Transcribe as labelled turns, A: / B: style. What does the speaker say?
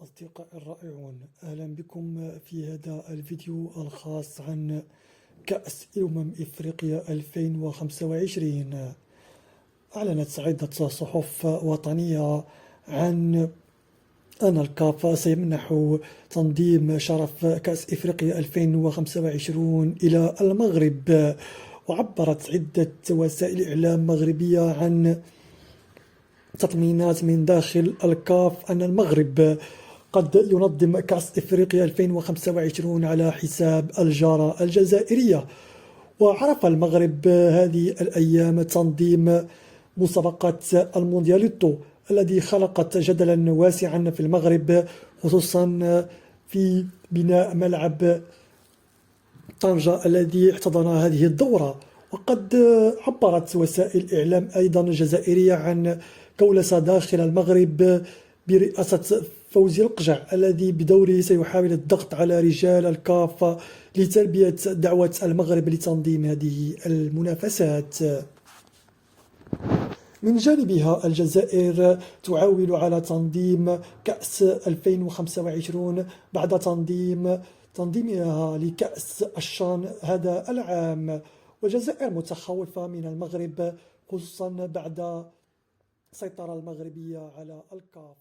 A: أصدقائي الرائعون، أهلا بكم في هذا الفيديو الخاص عن كأس إفريقيا 2025. أعلنت عدة صحف وطنية عن أن الكاف سيمنح تنظيم شرف كأس إفريقيا 2025 إلى المغرب. وعبرت عدة وسائل إعلام مغربية عن تطمينات من داخل الكاف أن المغرب قد ينظم كأس إفريقيا 2025 على حساب الجارة الجزائرية. وعرف المغرب هذه الأيام تنظيم مسابقة الموندياليتو الذي خلقت جدلا واسعا في المغرب، خصوصا في بناء ملعب طنجة الذي احتضن هذه الدورة. وقد عبرت وسائل إعلام أيضا جزائرية عن كولسة داخل المغرب برئاسة فوزي القجع، الذي بدوره سيحاول الضغط على رجال الكاف لتلبية دعوة المغرب لتنظيم هذه المنافسات. من جانبها الجزائر تعول على تنظيم كأس 2025 بعد تنظيمها لكأس الشان هذا العام. والجزائر متخوفة من المغرب، خصوصا بعد السيطرة المغربية على الكاف.